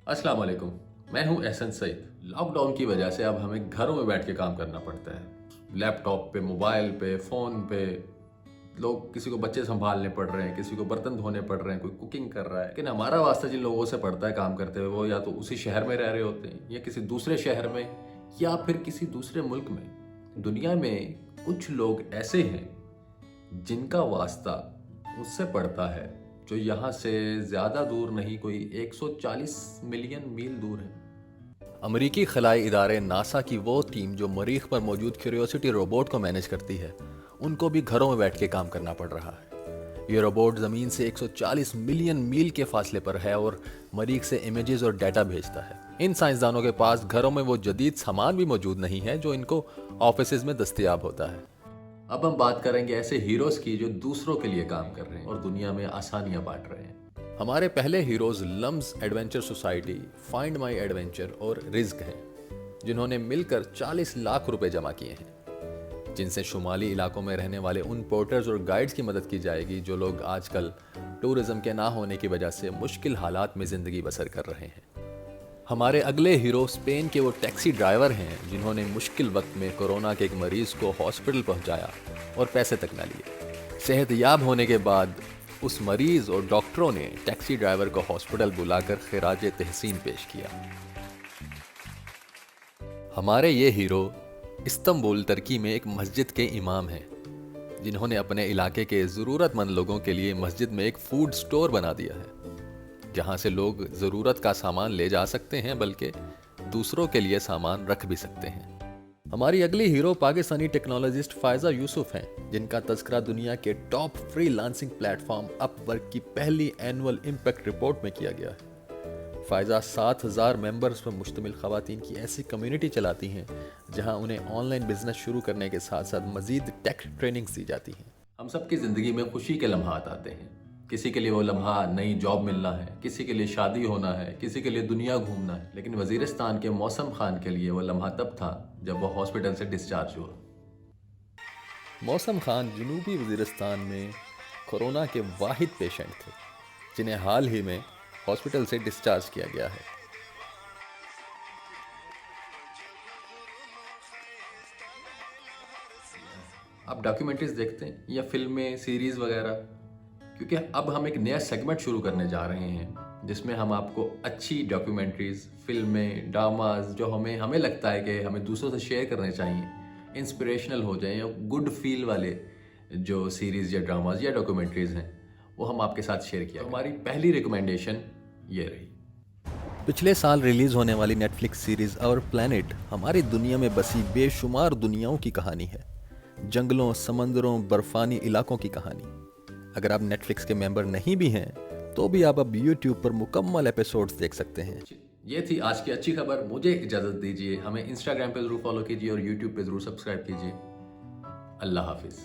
अस्सलाम वालेकुम। मैं हूं एहसन सईद। लॉकडाउन की वजह से अब हमें घरों में बैठ के काम करना पड़ता है। लैपटॉप पे, मोबाइल पे, फ़ोन पे। लोग, किसी को बच्चे संभालने पड़ रहे हैं, किसी को बर्तन धोने पड़ रहे हैं, कोई कुकिंग कर रहा है। लेकिन हमारा वास्ता जिन लोगों से पड़ता है काम करते हुए, वो या तो उसी शहर में रह रहे होते हैं या किसी दूसरे शहर में या फिर किसी दूसरे मुल्क में। दुनिया में कुछ लोग ऐसे हैं जिनका वास्ता उससे पड़ता है जो यहाँ से ज़्यादा दूर नहीं, कोई 140 मिलियन मील दूर है। अमरीकी खलाई इदारे नासा की वो टीम जो मरीख पर मौजूद क्यूरियोसिटी रोबोट को मैनेज करती है, उनको भी घरों में बैठ के काम करना पड़ रहा है। ये रोबोट ज़मीन से 140 मिलियन मील के फासले पर है और मरीख से इमेजेस और डाटा भेजता है। इन साइंसदानों के पास घरों में वो जदीद सामान भी मौजूद नहीं है जो इनको ऑफिसेज में दस्तयाब होता है। अब हम बात करेंगे ऐसे हीरोज़ की जो दूसरों के लिए काम कर रहे हैं और दुनिया में आसानियाँ बांट रहे हैं। हमारे पहले heroes LUMS adventure society, find my adventure और रिस्क हैं, जिन्होंने मिलकर 40 लाख रुपए जमा किए हैं, जिनसे शुमाली इलाकों में रहने वाले उन पोर्टर्स और गाइड्स की मदद की जाएगी जो लोग आजकल टूरिज्म के ना होने की वजह से मुश्किल हालात में ज़िंदगी बसर कर रहे हैं। हमारे अगले हीरो स्पेन के वो टैक्सी ड्राइवर हैं जिन्होंने मुश्किल वक्त में कोरोना के एक मरीज को हॉस्पिटल पहुंचाया और पैसे तक ना लिए। सेहतयाब होने के बाद उस मरीज और डॉक्टरों ने टैक्सी ड्राइवर को हॉस्पिटल बुलाकर खिराज तहसीन पेश किया। हमारे ये हीरो इस्तांबुल तुर्की में एक मस्जिद के इमाम हैं, जिन्होंने अपने इलाके के ज़रूरतमंद लोगों के लिए मस्जिद में एक फूड स्टोर बना दिया है, जहाँ से लोग ज़रूरत का सामान ले जा सकते हैं बल्कि दूसरों के लिए सामान रख भी सकते हैं। हमारी अगली हीरो पाकिस्तानी टेक्नोलॉजिस्ट फायजा यूसुफ हैं, जिनका तज़किरा दुनिया के टॉप फ्रीलांसिंग प्लेटफॉर्म अपवर्क की पहली एनुअल इम्पैक्ट रिपोर्ट में किया गया है। फायजा 7000 मेंबर्स पर मुश्तमिल ख़वातीन की ऐसी कम्युनिटी चलाती हैं जहां उन्हें ऑनलाइन बिजनेस शुरू करने के साथ साथ मज़ीद टेक ट्रेनिंग्स दी जाती हैं। हम सबकी ज़िंदगी में खुशी के लम्हात आते हैं। किसी के लिए वो लम्हा नई जॉब मिलना है, किसी के लिए शादी होना है, किसी के लिए दुनिया घूमना है। लेकिन वज़ीरिस्तान के मौसम खान के लिए वो लम्हा तब था जब वो हॉस्पिटल से डिस्चार्ज हुआ। मौसम खान जनूबी वज़ीरिस्तान में कोरोना के वाहिद पेशेंट थे, जिन्हें हाल ही में हॉस्पिटल से डिस्चार्ज किया गया है। आप डॉक्यूमेंट्रीज देखते हैं या फिल्में, सीरीज़ वगैरह? क्योंकि अब हम एक नया सेगमेंट शुरू करने जा रहे हैं जिसमें हम आपको अच्छी डॉक्यूमेंट्रीज, फिल्में, ड्रामाज जो हमें लगता है कि हमें दूसरों से शेयर करने चाहिए, इंस्पिरेशनल हो जाएं या गुड फील वाले जो सीरीज़ या ड्रामाज या डॉक्यूमेंट्रीज हैं, वो हम आपके साथ शेयर किया। हमारी पहली रिकमेंडेशन ये रही। पिछले साल रिलीज होने वाली नेटफ्लिक्स सीरीज आवर प्लैनेट हमारी दुनिया में बसी बेशुमार दुनियाओं की कहानी है। जंगलों, समंदरों, बर्फानी इलाकों की कहानी। अगर आप नेटफ्लिक्स के मेंबर नहीं भी हैं तो भी आप अब यूट्यूब पर मुकम्मल एपिसोड्स देख सकते हैं। ये थी आज की अच्छी खबर। मुझे इजाज़त दीजिए। हमें इंस्टाग्राम पे ज़रूर फॉलो कीजिए और यूट्यूब पे ज़रूर सब्सक्राइब कीजिए। अल्लाह हाफिज़।